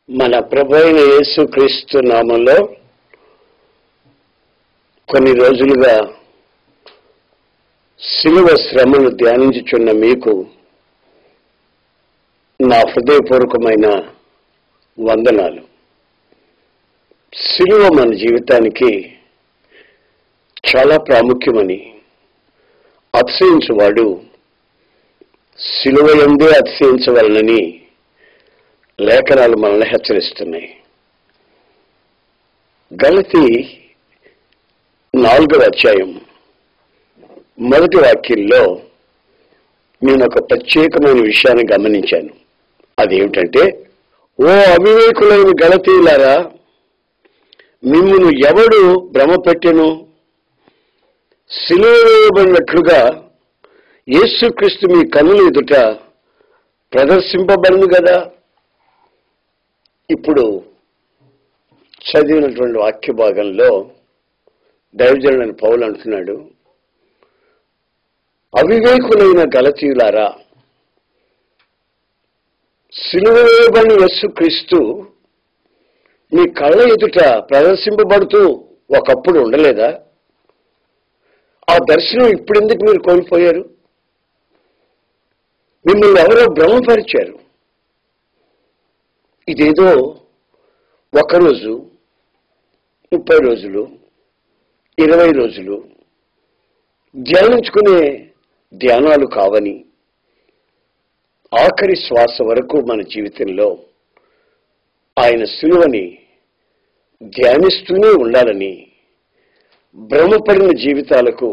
మన ప్రభు అయిన యేసుక్రీస్తు నామంలో కొన్ని రోజులుగా శిలువ శ్రమను ధ్యానించుచున్న మీకు నా హృదయపూర్వకమైన వందనాలు. శిలువ మన జీవితానికి చాలా ప్రాముఖ్యమని అతిశయించువాడు శిలువ యందే అతిశయించవలనని లేఖనాలు మనల్ని హెచ్చరిస్తున్నాయి. గలతీ 4వ అధ్యాయం మొదటి వాక్యంలో నేను ఒక ప్రత్యేకమైన విషయాన్ని గమనించాను. అదేమిటంటే, ఓ అవివేకులైన గలతీయులారా, మిమ్మును ఎవడు భ్రమపెట్టెను? శిలువ వేయబడినట్లుగా యేసుక్రీస్తు మీ కన్నుల ఎదుట ప్రదర్శింపబడింది కదా. ఇప్పుడు చదివినటువంటి వాక్య భాగంలో దైవజనుడైన పౌలు అంటున్నాడు, అవివేకులైన గలతీయులారా, శిలువ వేయబడిన యేసుక్రీస్తు మీ కళ్ళ ఎదుట ప్రదర్శింపబడుతూ ఒకప్పుడు ఉండలేదా? ఆ దర్శనం ఇప్పుడెందుకు మీరు కోల్పోయారు? మిమ్మల్ని ఎవరో భ్రమపరిచారు. ఇదేదో 1 రోజు, 30 రోజులు, 20 రోజులు ధ్యానించుకునే ధ్యానాలు కావని, ఆఖరి శ్వాస వరకు మన జీవితంలో ఆయన శిలువని ధ్యానిస్తూనే ఉండాలని, భ్రమపడిన జీవితాలకు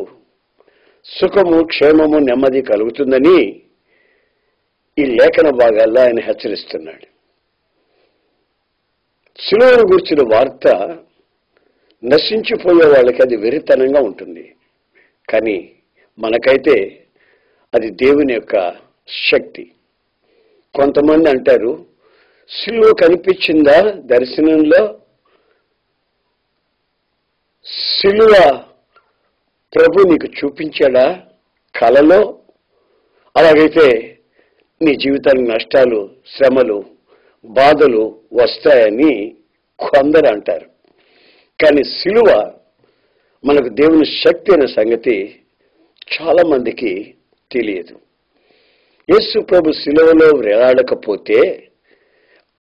సుఖము, క్షేమము, నెమ్మది కలుగుతుందని ఈ లేఖన భాగాల్లో ఆయన హెచ్చరిస్తున్నాడు. శిలువను గురించిన వార్త నశించిపోయే వాళ్ళకి అది వెరితనంగా ఉంటుంది, కానీ మనకైతే అది దేవుని యొక్క శక్తి. కొంతమంది అంటారు, శిలువ కనిపించిందా దర్శనంలో? శిలువ ప్రభు నీకు చూపించాడా కలలో? అలాగైతే నీ జీవితానికి నష్టాలు, శ్రమలు, బాధలు వస్తాయని కొందరు అంటారు. కానీ శిలువ మనకు దేవుని శక్తి అనే సంగతి చాలా మందికి తెలియదు. యేసు ప్రభు శిలువలో వేలాడకపోతే,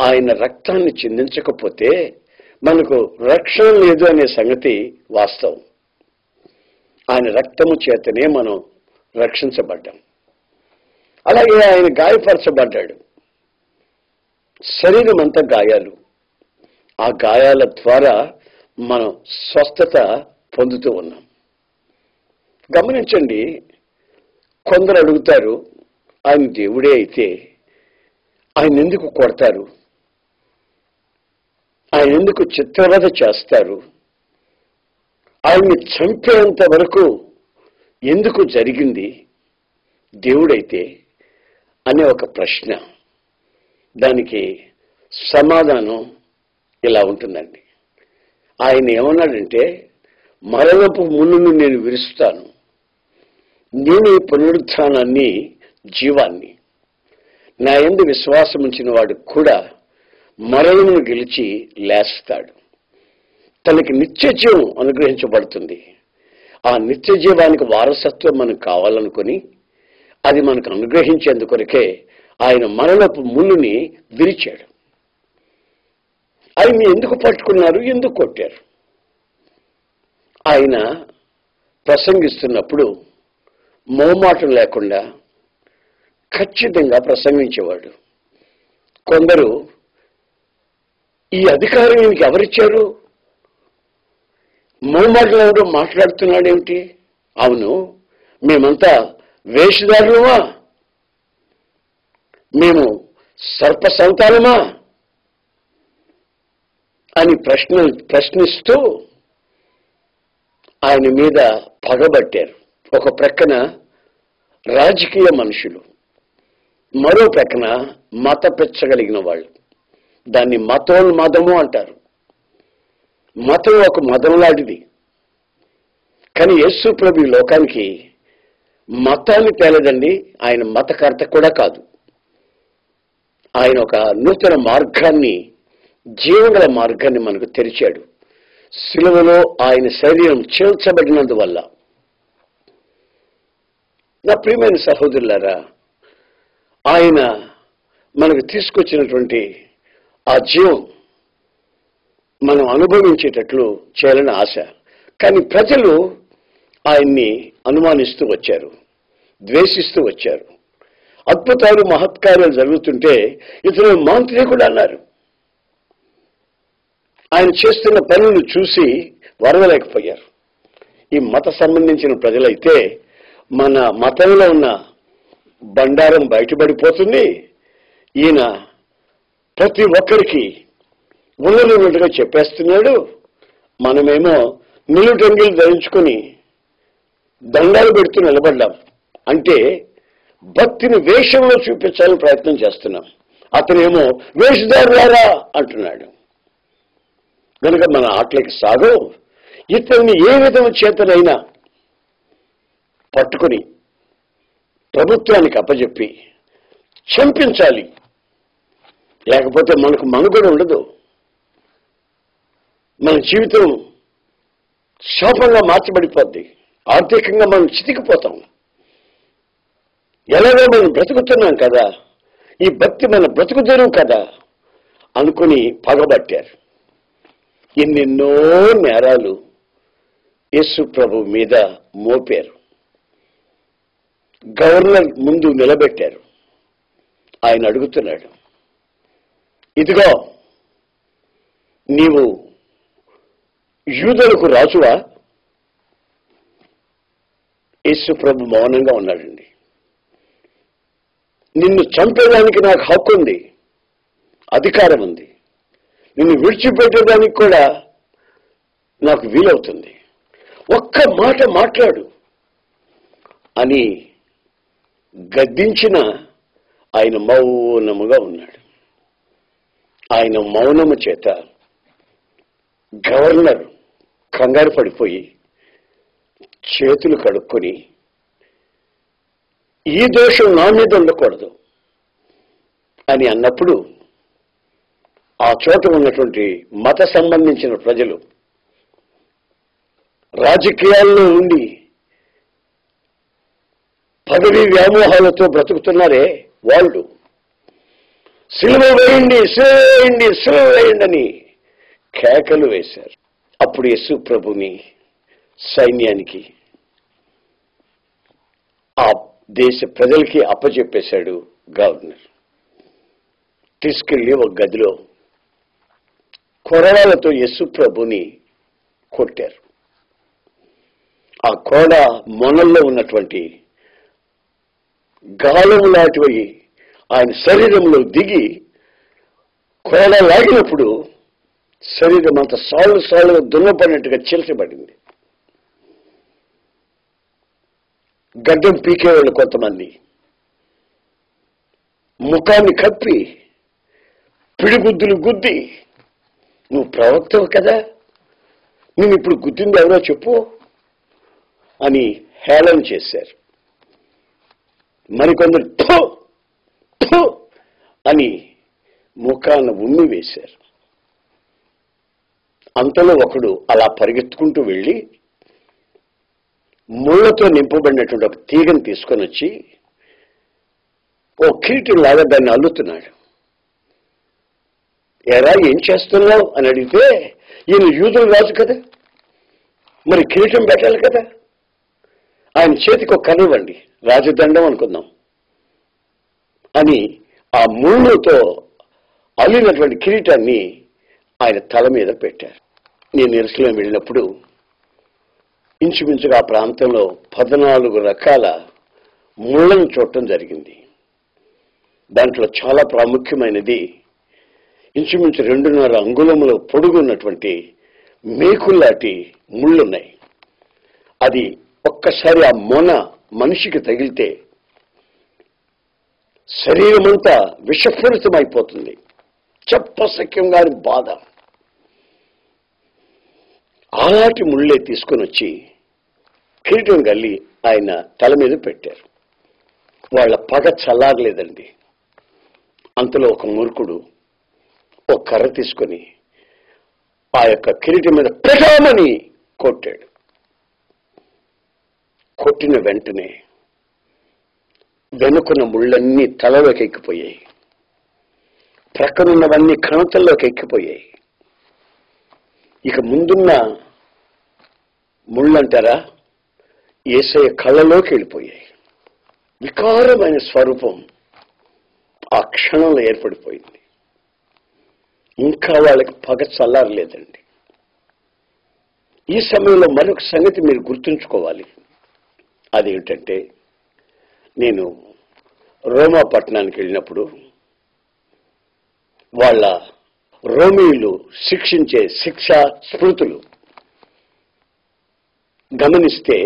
ఆయన రక్తాన్ని చిందించకపోతే మనకు రక్షణ లేదు అనే సంగతి వాస్తవం. ఆయన రక్తము చేతనే మనం రక్షించబడ్డాం. అలాగే ఆయన గాయపరచబడ్డాడు. శరీరం అంతా గాయాలు. ఆ గాయాల ద్వారా మనం స్వస్థత పొందుతూ ఉన్నాం. గమనించండి, కొందరు అడుగుతారు, ఆయన దేవుడే అయితే ఆయన ఎందుకు కొడతారు? ఆయన ఎందుకు చిత్రవధ చేస్తారు? ఆయన్ని చంపేంత వరకు ఎందుకు జరిగింది దేవుడైతే అనే ఒక ప్రశ్న. దానికి సమాధానం ఇలా ఉంటుందండి. ఆయన ఏమన్నాడంటే, మరణపు ముళ్ళును నేను విరుస్తాను, నేను పునరుత్థానాన్ని, జీవాన్ని. నా యందు విశ్వాసం ఉంచిన వాడు కూడా మరణమును గెలిచి లేస్తాడు. తనకి నిత్య జీవం అనుగ్రహించబడుతుంది. ఆ నిత్య జీవానికి వారసత్వం మనకు కావాలనుకొని అది మనకు అనుగ్రహించేందుకొరకే ఆయన మరణపు ముళ్ళుని విరిచాడు. ఆయన్ని ఎందుకు పట్టుకున్నారు? ఎందుకు కొట్టారు? ఆయన ప్రసంగిస్తున్నప్పుడు మోమాటం లేకుండా ఖచ్చితంగా ప్రసంగించేవాడు. కొందరు, ఈ అధికారం ఈయనకి ఎవరిచ్చారు? మోమాటంలో మాట్లాడుతున్నాడేమిటి? అవును, మేమంతా వేషధారులమా? మేము సర్ప సంతానమా అని ప్రశ్నిస్తూ ఆయన మీద పగబట్టారు. ఒక ప్రక్కన రాజకీయ మనుషులు, మరో ప్రక్కన మత పెచ్చగలిగిన వాళ్ళు. దాన్ని మతోన్మదము అంటారు. మతం ఒక మతం లాంటిది. కానీ యేసు ప్రభు ఈ లోకానికి మతాన్ని తేలదండి. ఆయన మతకర్త కూడా కాదు. ఆయన ఒక నూతన మార్గాన్ని జీవగల మార్గాన్ని మనకు తెరిచాడు. సిలువలో ఆయన శరీరం చీల్చబడినందువల్ల. నా ప్రియమైన సహోదరులారా, ఆయన మనకు తీసుకొచ్చినటువంటి ఆ జీవం మనం అనుభవించేటట్లు చేయాలని ఆశ. కానీ ప్రజలు ఆయన్ని అనుమానిస్తూ వచ్చారు, ద్వేషిస్తూ వచ్చారు. అద్భుతాలు మహత్కార్యాలు జరుగుతుంటే ఇతను మాంత్రికుడు అన్నారు. ఆయన చేస్తున్న పనులను చూసి వరవలేకపోయారు. ఈ మత సంబంధించిన ప్రజలైతే మన మతంలో ఉన్న బండారం బయటపడిపోతుంది, ఈయన ప్రతి ఒక్కరికి ఉన్నట్టుగా చెప్పేస్తున్నాడు, మనమేమో నిలుటంగిలు ధరించుకొని దండాలు పెడుతూ నిలబడ్డాం అంటే భక్తిని వేషంలో చూపించాలని ప్రయత్నం చేస్తున్నాం. అతనేమో వేషధారులారా అంటున్నాడు. కనుక మన ఆటలకి సాగో ఇతన్ని ఏ విధం చేతనైనా పట్టుకుని ప్రభుత్వానికి అప్పచెప్పి చంపించాలి, లేకపోతే మనకు మనుగడ ఉండదు. మన జీవితం శాపంగా మార్చబడిపోద్ది. ఆర్థికంగా మనం చితికిపోతాం. ఎలాగో మనం బ్రతుకుతున్నాం కదా, ఈ భక్తి మన బ్రతుకు తెరువు కదా అనుకుని పగబట్టారు. ఎన్నెన్నో నేరాలు యేసు ప్రభు మీద మోపారు. గవర్నర్ ముందు నిలబెట్టారు. ఆయన అడుగుతున్నాడు, ఇదిగో నీవు యూదులకు రాజువా? యేసు ప్రభు మౌనంగా ఉన్నాడండి. నిన్ను చంపేదానికి నాకు హక్కు ఉంది, అధికారం ఉంది, నిన్ను విడిచిపెట్టేదానికి కూడా నాకు వీలవుతుంది, ఒక్క మాట మాట్లాడు అని గద్దించిన ఆయన మౌనముగా ఉన్నాడు. ఆయన మౌనము చేత గవర్నర్ కంగారు పడిపోయి చేతులు కడుక్కొని, ఈ దోషం నా మీద ఉండకూడదు అని అన్నప్పుడు ఆ చోట ఉన్నటువంటి మత సంబంధించిన ప్రజలు, రాజకీయాల్లో ఉండి పదవి వ్యామోహాలతో బ్రతుకుతున్నారే వాళ్ళు, సిలువ వేయండి, సిలువ వేయండి, సిలువ వేయండి అని కేకలు వేశారు. అప్పుడు యేసు ప్రభుని సైన్యానికి, ఆ దేశ ప్రజలకి అప్పచెప్పేశాడు గవర్నర్. తీసుకెళ్లి ఒక గదిలో కొరడాలతో యేసు ప్రభుని కొట్టారు. ఆ కోడ మొనల్లో ఉన్నటువంటి గాలం లాంటివి ఆయన శరీరంలో దిగి కోడ లాగినప్పుడు శరీరం అంత సాళ్ళుగా దున్నపడినట్టుగా చీల్చబడింది. గడ్డం పీకేవాళ్ళు కొంతమంది ముఖాన్ని కప్పి పిడిగుద్దులు గుద్ది, నువ్వు ప్రవక్తవు కదా, నేను ఇప్పుడు గుద్దింది ఎవరో చెప్పు అని హేళన చేశారు. మరికొందరు ఠో ఠో అని ముఖాన్ని ఉమ్మి వేశారు. అంతలో ఒకడు అలా పరిగెత్తుకుంటూ వెళ్ళి ముళ్ళతో నింపబడినటువంటి ఒక తీగను తీసుకొని వచ్చి ఓ కిరీటం లాగా దాన్ని అల్లుతున్నాడు. ఎరా ఏం చేస్తున్నావు అని అడిగితే, ఈయన యూదుల రాజు కదా, మరి కిరీటం పెట్టాలి కదా, ఆయన చేతికి ఒక కర్ర ఇవ్వండి, రాజదండం అనుకుందాం అని ఆ ముళ్ళుతో అల్లినటువంటి కిరీటాన్ని ఆయన తల మీద పెట్టారు. నేను ఎరుసలేం వెళ్ళినప్పుడు ఇంచుమించుగా ఆ ప్రాంతంలో 14 రకాల ముళ్ళను చూడటం జరిగింది. దాంట్లో చాలా ప్రాముఖ్యమైనది ఇంచుమించు 2.5 అంగుళముల పొడుగున్నటువంటి మేకుల్లాంటి ముళ్ళున్నాయి. అది ఒక్కసారి ఆ మొన మనిషికి తగిలితే శరీరమంతా విషపూరితమైపోతుంది, చెప్పసఖ్యంగా బాధ. అలాంటి ముళ్ళే తీసుకొని వచ్చి కిరీటం గల్లి ఆయన తల మీద పెట్టారు. వాళ్ళ పగ చల్లారలేదండి. అంతలో ఒక మూర్ఖుడు ఒక కర్ర తీసుకొని ఆ యొక్క కిరీటం మీద పెట్టామని కొట్టాడు. కొట్టిన వెంటనే వెనుకున్న ముళ్ళన్నీ తలలోకి ఎక్కిపోయాయి, ప్రక్కనున్నవన్నీ కణతల్లోకి ఎక్కిపోయాయి. ఇక ముందున్న ముళ్ళంటారా యేసయ్య కళ్ళలోకి వెళ్ళిపోయాయి. వికారమైన స్వరూపం ఆ క్షణంలో ఏర్పడిపోయింది. ఇంకా వాళ్ళకి పగ చల్లారలేదండి. ఈ సమయంలో మరొక సంగతి మీరు గుర్తుంచుకోవాలి. అదేమిటంటే, నేను రోమా పట్టణానికి వెళ్ళినప్పుడు వాళ్ళ రోమీయులు శిక్షించే శిక్షా స్మృతులు గమనిస్తే,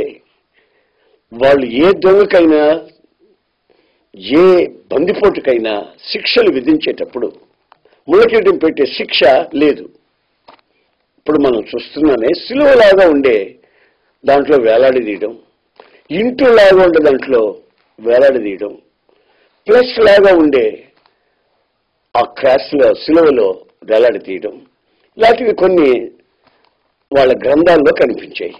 వాళ్ళు ఏ దొంగకైనా ఏ బందిపోటుకైనా శిక్షలు విధించేటప్పుడు ముళ్ళకిరీటం పెట్టే శిక్ష లేదు. ఇప్పుడు మనం చూస్తున్నామే సిలువలాగా ఉండే దాంట్లో వేలాడదీయడం, ఇంటులాగా ఉండే దాంట్లో వేలాడదీయడం, ప్లస్ లాగా ఉండే ఆ క్రాస్లో సిలువలో వేలాడదీయడం, ఇలాంటివి కొన్ని వాళ్ళ గ్రంథాల్లో కనిపించాయి.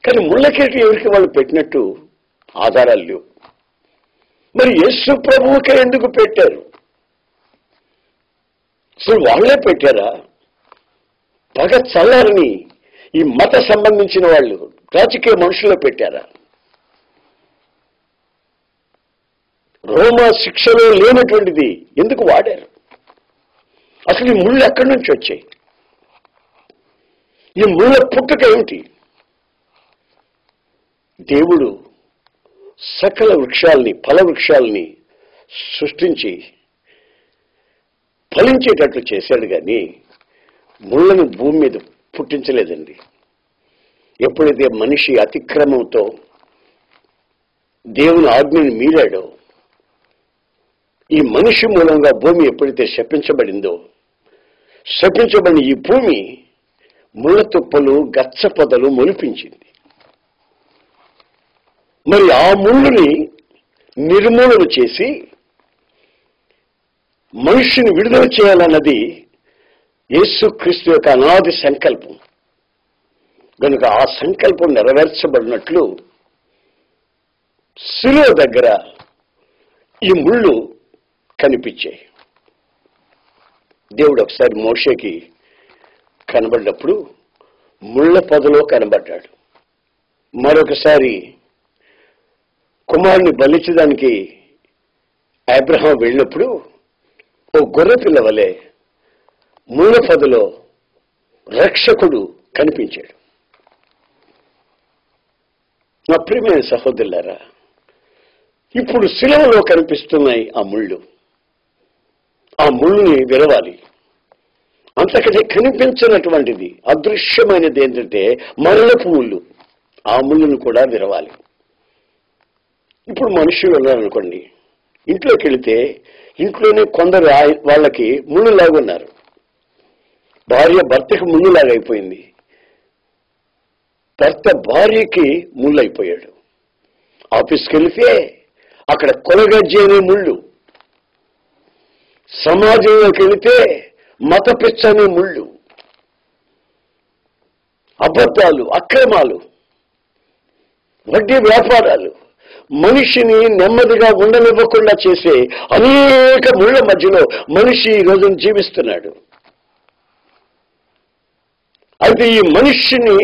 కానీ ముళ్ళకిరీటం ఎవరికి వాళ్ళు పెట్టినట్టు ఆధారాలు లేవు. మరి యేసు ప్రభువుకే ఎందుకు పెట్టారు? అసలు వాళ్లే పెట్టారా? పగ చల్లారని ఈ మత సంబంధించిన వాళ్ళు రాజకీయ మనుషుల్లో పెట్టారా? రోమా శిక్షలో లేనటువంటిది ఎందుకు వాడారు? అసలు ఈ ముళ్ళు ఎక్కడి నుంచి వచ్చాయి? ఈ ముళ్ళ పుట్టుక ఏమిటి? దేవుడు సకల వృక్షాలని, ఫల వృక్షాలని సృష్టించి ఫలించేటట్లు చేశాడు, కానీ ముళ్ళను భూమి మీద పుట్టించలేదండి. ఎప్పుడైతే మనిషి అతిక్రమంతో దేవుని ఆజ్ఞని మీరాడో, ఈ మనిషి మూలంగా భూమి ఎప్పుడైతే శపించబడిందో, శపించబడిన ఈ భూమి ముళ్ళ తుప్పలు, గచ్చ పొదలు మొలిపించింది. మరి ఆ ముళ్ళుని నిర్మూలన చేసి మనుష్యుని విడుదల చేయాలన్నది యేసుక్రీస్తు యొక్క అనాది సంకల్పం. కనుక ఆ సంకల్పం నెరవేర్చబడినట్లు శిలువ దగ్గర ఈ ముళ్ళు కనిపించాయి. దేవుడు ఒకసారి మోషేకి కనబడినప్పుడు ముళ్ళ పొదలో కనబడ్డాడు. మరొకసారి కుమారుని బలించడానికి అబ్రహాం వెళ్ళినప్పుడు ఓ గొర్రె పిల్ల వలె ముళ్ళ పొదలో రక్షకుడు కనిపించాడు. నా ప్రియమైన సహోదరులారా, ఇప్పుడు శిలువలో కనిపిస్తున్నాయి ఆ ముళ్ళు. ఆ ముళ్ళుని విరవాలి. అంతకంటే కనిపించినటువంటిది, అదృశ్యమైనది ఏంటంటే మరణపు ముళ్ళు. ఆ ముళ్ళును కూడా విరవాలి. ఇప్పుడు మనుషులు ఉన్నారనుకోండి, ఇంట్లోకి వెళితే ఇంట్లోనే కొందరు వాళ్ళకి ముళ్ళులాగా ఉన్నారు. భార్య భర్తకి ముళ్ళులాగా అయిపోయింది, భర్త భార్యకి ముళ్ళు అయిపోయాడు. ఆఫీస్కి వెళితే అక్కడ కొలగజ్జి అనే ముళ్ళు, సమాజంలోకి వెళితే మత పిచ్చ అనే ముళ్ళు, అబద్ధాలు, అక్రమాలు, వడ్డీ వ్యాపారాలు, మనిషిని నెమ్మదిగా ఉండనివ్వకుండా చేసే అనేక ముళ్ళ మధ్యలో మనిషి ఈ రోజున జీవిస్తున్నాడు. అయితే ఈ మనిషిని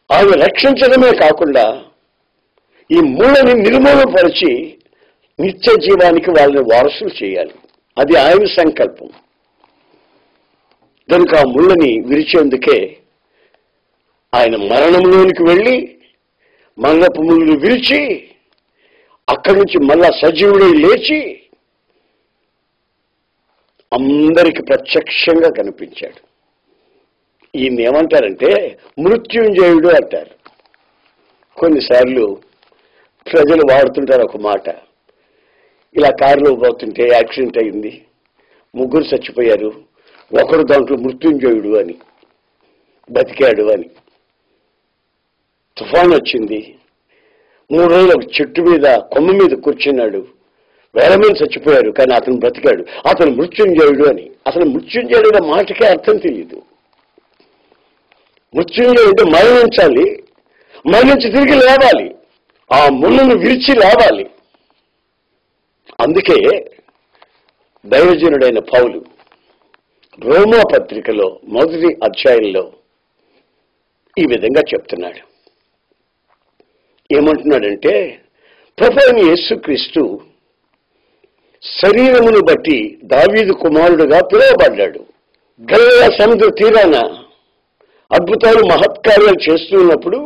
ఆమె రక్షించడమే కాకుండా ఈ ముళ్ళని నిర్మూలపరిచి నిత్య జీవానికి వాళ్ళని వారసులు చేయాలి. అది ఆయన సంకల్పం. కనుక ఆ ముళ్ళని విరిచేందుకే ఆయన మరణంలోనికి వెళ్ళి మరణపు ముళ్ళు విరిచి అక్కడి నుంచి మళ్ళా సజీవుడై లేచి అందరికి ప్రత్యక్షంగా కనిపించాడు. ఈయన ఏమంటారంటే మృత్యుంజయుడు అంటారు. కొన్నిసార్లు ప్రజలు వాడుతుంటారు ఒక మాట, ఇలా కారులో పోతుంటే యాక్సిడెంట్ అయింది, ముగ్గురు చచ్చిపోయారు, ఒకడు దాంట్లో మృత్యుంజయుడు అని, బతికాడు అని. తుఫాన్ వచ్చింది, 3 రోజులు ఒక చెట్టు మీద, కొమ్మ మీద కూర్చున్నాడు, వేల మంది చచ్చిపోయారు, కానీ అతను బ్రతికాడు. అతను మృత్యుంజయుడు అని. అసలు మృత్యుంజయుడు అనే మాటకే అర్థం తెలియదు. మృత్యుంజయుడు మరణించాలి, మరణించి తిరిగి లేవాలి, ఆ ముళ్ళను విరిచి లేవాలి. అందుకే దైవజనుడైన పౌలు రోమా పత్రికలో 1వ అధ్యాయంలో ఈ విధంగా చెప్తున్నాడు. ఏమంటున్నాడంటే, ప్రభువైన యేసుక్రీస్తు శరీరమును బట్టి దావీదు కుమారుడుగా పిలువబడ్డాడు. గలిలయ సముద్ర తీరాన అద్భుతాలు మహత్కార్యాలు చేస్తున్నప్పుడు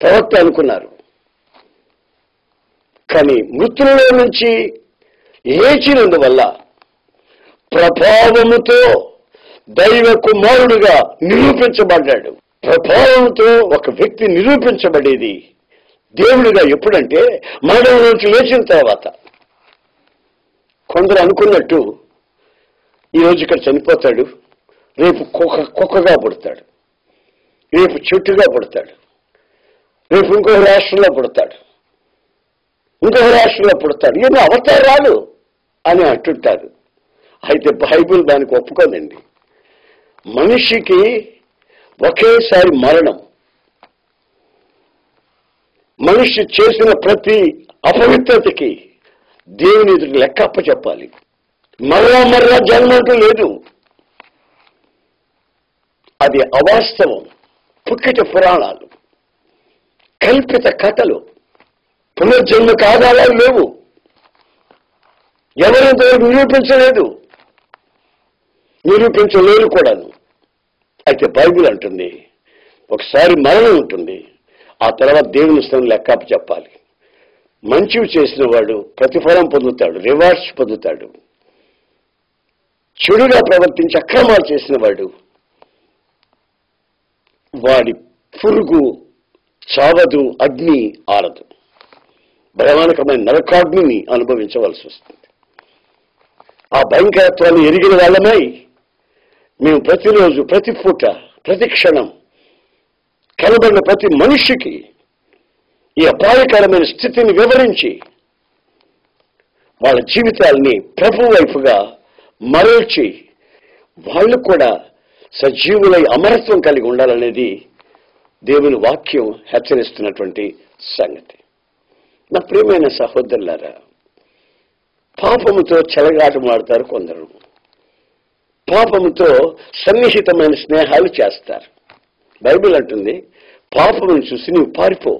ప్రవక్త అనుకున్నారు. కానీ మృతులలో నుంచి లేచినందువల్ల ప్రభావముతో దైవ కుమారుడుగా నిరూపించబడ్డాడు. ప్రభావంతో ఒక వ్యక్తి నిరూపించబడేది దేవుడిగా ఎప్పుడంటే మరణం నుంచి లేచిన తర్వాత. కొందరు అనుకున్నట్టు ఈరోజు ఇక్కడ చనిపోతాడు, రేపు కుక్కగా పుడతాడు, రేపు చెట్టుగా పుడతాడు, రేపు ఇంకొక రాష్ట్రంలో పుడతాడు, ఇంకొక రాష్ట్రంలో పుడతాడు, ఇవన్నీ అవతారాలు అని అంటుంటారు. అయితే బైబిల్ దానికి ఒప్పుకోదండి. మనిషికి ఒకేసారి మరణం. మనిషి చేసిన ప్రతి అపవిత్రతకి దేవుని ఎదురు లెక్క అప్పచెప్పాలి. మరలా జన్మ అంటూ లేదు. అది అవాస్తవం, పుక్కిట పురాణాలు, కల్పిత కథలు. పునర్జన్మకు ఆధారాలు లేవు. ఎవరింతవరకు నిరూపించలేదు, నిరూపించలేరు కూడాను. అయితే బైబిల్ అంటుంది ఒకసారి మరణం ఉంటుంది, ఆ తర్వాత దేవుని స్థానం లెక్క చెప్పాలి. మంచివి చేసిన వాడు ప్రతిఫలం పొందుతాడు, రివార్డ్స్ పొందుతాడు. చెడుగా ప్రవర్తించి అక్రమాలు చేసిన వాడు వాడి పురుగు చావదు, అగ్ని ఆరదు, భయానకమైన నరకాగ్నిని అనుభవించవలసి వస్తుంది. ఆ భయంకరత్వాన్ని ఎరిగిన వాళ్ళమై మేము ప్రతిరోజు, ప్రతి పూట, ప్రతి క్షణం కనబడిన ప్రతి మనిషికి ఈ అపాయకరమైన స్థితిని వివరించి వాళ్ళ జీవితాలని ప్రభు వైపుగా మరల్చి వాళ్ళు కూడా సజీవులై అమరత్వం కలిగి ఉండాలనేది దేవుని వాక్యం హెచ్చరిస్తున్నటువంటి సంగతి. నా ప్రియమైన సహోదరులారా, పాపముతో చెలగాటమాడతారు కొందరు, పాపముతో సన్నిహితమైన స్నేహాలు చేస్తారు. బైబిల్ అంటుంది పాపమును చూసి నువ్వు పారిపో,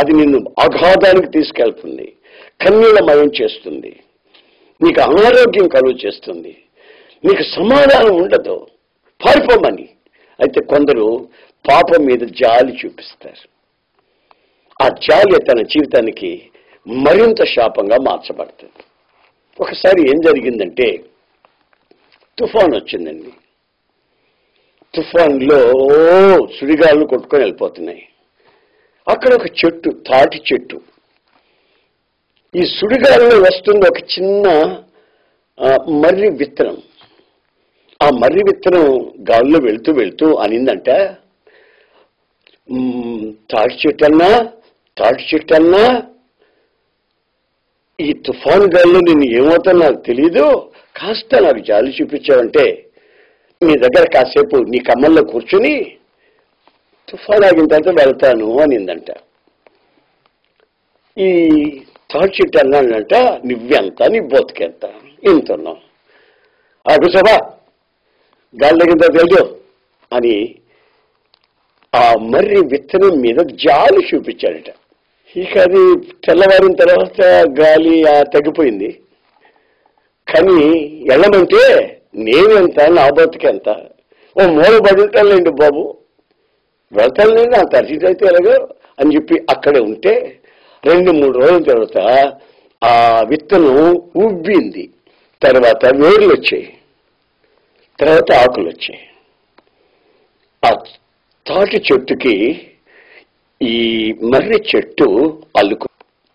అది నిన్ను అగాధానికి తీసుకెళ్తుంది, కన్నీళ్లమయం చేస్తుంది, నీకు అనారోగ్యం కలుగు చేస్తుంది, నీకు సమాధానం ఉండదు, పారిపోమని. అయితే కొందరు పాపం మీద జాలి చూపిస్తారు. ఆ జాలి తన జీవితానికి మరింత శాపంగా మార్చబడుతుంది. ఒకసారి ఏం జరిగిందంటే, తుఫాన్ వచ్చిందండి. తుఫాన్లో సుడిగాళ్ళు కొట్టుకొని వెళ్ళిపోతున్నాయి. అక్కడ ఒక చెట్టు, తాటి చెట్టు, ఈ సుడిగాల్లో వస్తుంది ఒక చిన్న మర్రి విత్తనం. ఆ మర్రి విత్తనం గాల్లో వెళ్తూ వెళ్తూ అనిందంట, తాటి చెట్టు అన్నా ఈ తుఫాన్ గాల్లో నేను ఏమవుతానో నాకు తెలీదు, కాస్త నాకు జాలి చూపించావంటే నీ దగ్గర కాసేపు నీ కమ్మల్లో కూర్చుని తుఫాన్ ఆగిన తర్వాత వెళ్తాను అనిందంట. ఈ తాటి చెట్టు అన్నాడంట, నువ్వెంత, నీ బోతుకెంత, ఇంతున్నావు, ఆ కూర్చోబా, గాలి తగిన తర్వాత వెళ్తూ అని ఆ మర్రి విత్తనం మీద జాలి చూపించాడట. ఇక అది తెల్లవారిన తర్వాత గాలి తగ్గిపోయింది. కానీ వెళ్ళమంటే నేనెంత, నా బతుకెంత, ఓ మూలబడి ఉంటానులేండి బాబు, వెళ్తానులేండి, ఆ పరిస్థితి అయితే ఎలాగో అని చెప్పి అక్కడే ఉంటే 2-3 రోజుల తర్వాత ఆ విత్తనం ఉబ్బింది. తర్వాత వేర్లు వచ్చాయి, తర్వాత ఆకులు వచ్చాయి. ఆ తాటి చెట్టుకి ఈ మర్రి చెట్టు అల్లుకు.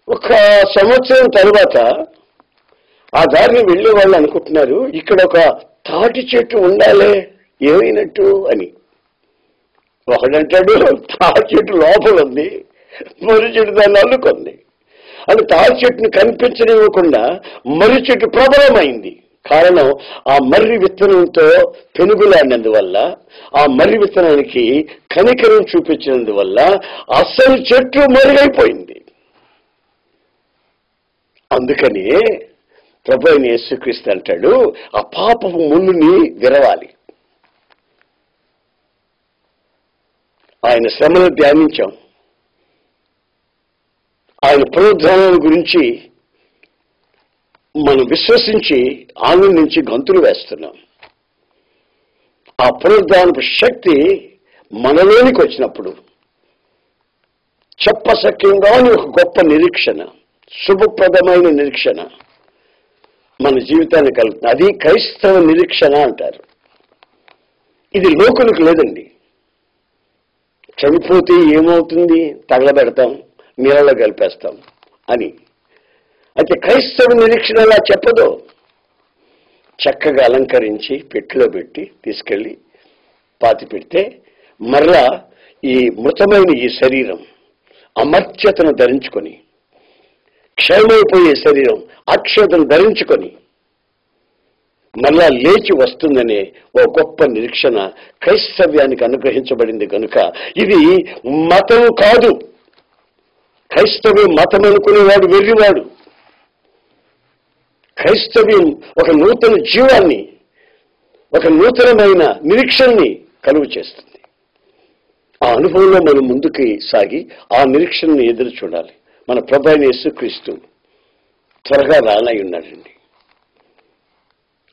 1 సంవత్సరం తర్వాత ఆ దారిని వెళ్ళే వాళ్ళు అనుకుంటున్నారు, ఇక్కడ ఒక తాటి చెట్టు ఉండాలే, ఏమైనట్టు అని. ఒకడంటాడు తాటి చెట్టు లోపల ఉంది, మర్రి చెట్టు దాన్ని అల్లుకుంది. అంటే తాటి చెట్టుని కనిపించనివ్వకుండా మర్రి చెట్టు ప్రబలమైంది. కారణం ఆ మర్రి విత్తనంతో పెనుగులాడినందువల్ల, ఆ మర్రి విత్తనానికి కనికరం చూపించినందువల్ల అసలు చెట్టు మరుగైపోయింది. అందుకని ప్రభు అయిన యేసుక్రీస్తు అంటాడు, ఆ పాపపు ముళ్ళుని విరవాలి. ఆయన శ్రమను ధ్యానించాం, ఆయన పునరుద్ధానం గురించి మనం విశ్వసించి ఆనందించి గంతులు వేస్తున్నాం. ఆ పునరుద్ధానపు శక్తి మనలోనికి వచ్చినప్పుడు చెప్పసక్యంగాని ఒక గొప్ప నిరీక్షణ, శుభప్రదమైన నిరీక్షణ మన జీవితాన్ని కలుగుతుంది. అది క్రైస్తవ నిరీక్షణ అంటారు. ఇది లోకులకు లేదండి. చనిపోతే ఏమవుతుంది, తగలబెడతాం, నీళ్ళలో కలిపేస్తాం అని. అయితే క్రైస్తవ నిరీక్షణ అలా చెప్పదు. చక్కగా అలంకరించి పెట్టెలో పెట్టి తీసుకెళ్ళి పాతి పెడితే మరలా ఈ మృతమైన ఈ శరీరం అమర్త్యతను ధరించుకొని, క్షయమైపోయే శరీరం అక్షతను ధరించుకొని మళ్ళా లేచి వస్తుందనే ఓ గొప్ప నిరీక్షణ క్రైస్తవ్యానికి అనుగ్రహించబడింది కనుక ఇది మతం కాదు. క్రైస్తవ్యం మతం అనుకునేవాడు వెర్రివాడు. క్రైస్తవ్యం ఒక నూతన జీవాన్ని, ఒక నూతనమైన నిరీక్షణని కలుగు చేస్తుంది. ఆ అనుభవంలో మనం ముందుకు సాగి ఆ నిరీక్షణని ఎదురు చూడాలి. మన ప్రభు అయిన యేసుక్రీస్తు త్వరగా రానై ఉన్నాడండి.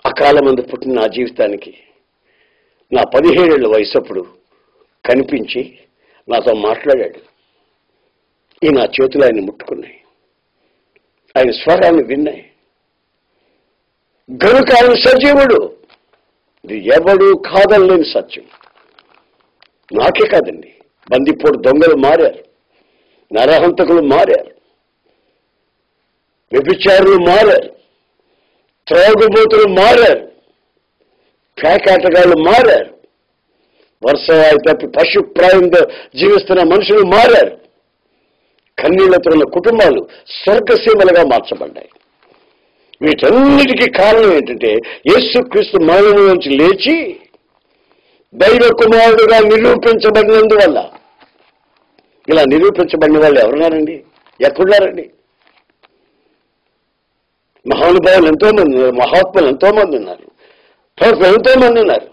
అకాలమందు పుట్టిన నా జీవితానికి నా 17 ఏళ్ల వయసప్పుడు కనిపించి నాతో మాట్లాడాడు. ఈ నా చేతులు ఆయన ముట్టుకున్నాయి, ఆయన స్వరాన్ని విన్నాయి. గనుక ఆయన సజీవుడు. ఇది ఎవడు కాదనలేని సత్యం. నాకే కాదండి, బందిపోటు దొంగలు మారారు, నరహంతకులు మారారు, వ్యభిచారులు మారారు, త్రాగుబోతులు మారారు, పేకాటగాళ్ళు మారారు, వర్షవాయి తప్పి పశుప్రాయంతో జీవిస్తున్న మనుషులు మారారు. కన్నీళ్లతో ఉన్న కుటుంబాలు స్వర్గసీమలుగా మార్చబడ్డాయి. వీటన్నిటికీ కారణం ఏంటంటే యేసుక్రీస్తు మరణం నుంచి లేచి దైవ కుమారుడుగా నిరూపించబడినందువల్ల. ఇలా నిరూపించబడిన వాళ్ళు ఎవరున్నారండి? ఎక్కడున్నారండి? మహానుభావులు ఎంతో మంది ఉన్నారు, మహాత్ములు ఎంతో మంది ఉన్నారు, ప్రవక్తలు ఎంతో మంది ఉన్నారు.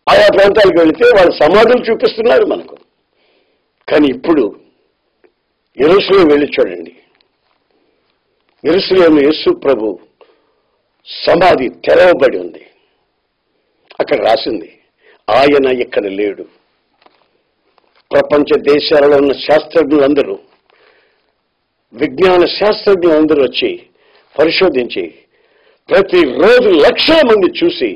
ఆయా ప్రాంతాలకు వెళితే వాళ్ళ సమాధులు చూపిస్తున్నారు మనకు. కానీ ఇప్పుడు యెరూషలేము వెళ్ళి చూడండి. యెరూషలేము యేసు ప్రభు సమాధి తెరవబడి ఉంది. అక్కడ రాసింది, ఆయన ఇక్కడ లేడు. ప్రపంచ దేశాలలో ఉన్న శాస్త్రజ్ఞులందరూ, విజ్ఞాన శాస్త్రజ్ఞులందరూ వచ్చి పరిశోధించి ప్రతిరోజు లక్షల మంది చూసి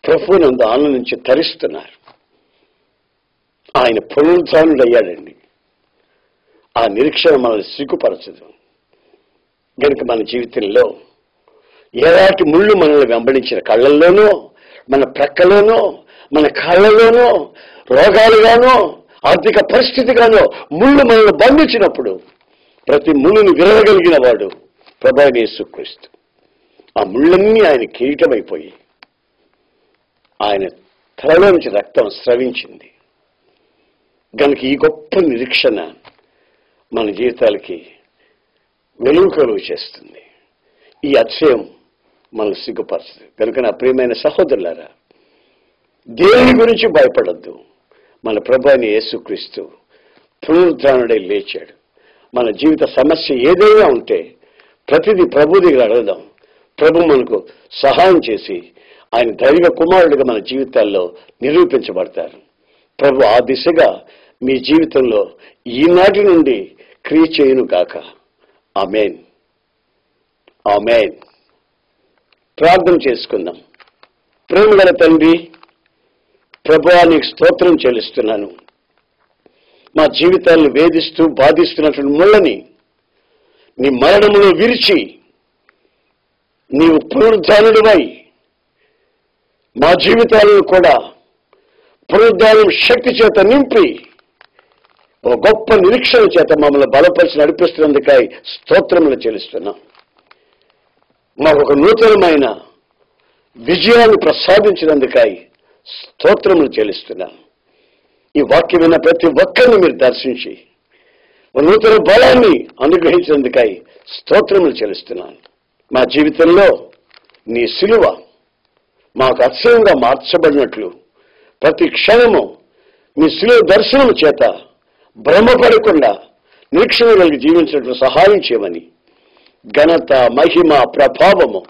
ప్రభువునందు ఆనందించి తరిస్తున్నారు. ఆయన పునరుద్ధానుడయ్యాడండి. ఆ నిరీక్షణ మనల్ని సిగ్గుపరచదు. కనుక మన జీవితంలో ఎలాంటి ముళ్ళు మనల్ని వెంబడించిన కళ్ళల్లోనో, మన ప్రక్కలోనో, మన కాళ్ళలోనో, రోగాలుగానో, ఆర్థిక పరిస్థితిగానో ముళ్ళు మనల్ని బంధించినప్పుడు ప్రతి ముళ్ళుని విరవగలిగిన వాడు ప్రభు అయిన యేసుక్రీస్తు. ఆ ముళ్ళన్నీ ఆయన కిరీటమైపోయి ఆయన తలలో నుంచి రక్తం స్రవించింది. కనుక ఈ గొప్ప నిరీక్షణ మన జీవితాలకి వెలుగు కలుగు చేస్తుంది. ఈ అతిశయం మనల్ని సిగ్గుపరుస్తుంది. కనుక నా ప్రియమైన సహోదరులారా, దేని గురించి భయపడద్దు. మన ప్రభు అయిన యేసుక్రీస్తు పునరుద్ధానుడై లేచాడు. మన జీవిత సమస్య ఏదైనా ఉంటే ప్రతిదీ ప్రభు దగ్గర అడగదాం. ప్రభు మనకు సహాయం చేసి ఆయన దైవ కుమారుడిగా మన జీవితాల్లో నిరూపించబడతారు. ప్రభు ఆ దిశగా మీ జీవితంలో ఈనాటి నుండి క్రియ చేయును గాక. ఆమేన్, ఆమేన్. ప్రార్థన చేసుకుందాం. ప్రేమగల తండ్రి, ప్రభువా నీకు స్తోత్రం చెల్లిస్తున్నాను. మా జీవితాలను వేధిస్తూ బాధిస్తున్నటువంటి ముళ్ళని నీ మరణములో విరిచి నీవు పునరుద్ధానుడివై మా జీవితాలను కూడా పునరుద్ధానం శక్తి చేత నింపి ఓ గొప్ప నిరీక్షణ చేత మమ్మల్ని బలపరిచి నడిపిస్తున్నందుకై స్తోత్రములు చెల్లిస్తున్నాం. మాకు ఒక నూతనమైన విజయాన్ని ప్రసాదించినందుకై స్తోత్రములు చెల్లిస్తున్నాం. ఈ వాక్యం విన్న ప్రతి ఒక్కరిని మీరు దర్శించి నూతన బలాన్ని అనుగ్రహించినందుకై స్తోత్రములు చెల్లిస్తున్నాను. మా జీవితంలో నీ సిలువ మాకు అతిశయంగా మార్చబడినట్లు ప్రతి క్షణము నీ సిలువ దర్శనము చేత భ్రమపడకుండా నిరీక్షణ కలిగి జీవించినట్లు సహాయం చేయమని, ఘనత మహిమ ప్రభావము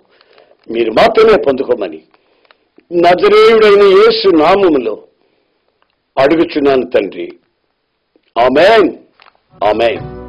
మీరు మాత్రమే పొందుకోమని నజరేయుడైన యేసు నామములో అడుగుచున్నాను తండ్రి. ఆమేన్. ఆమేన్.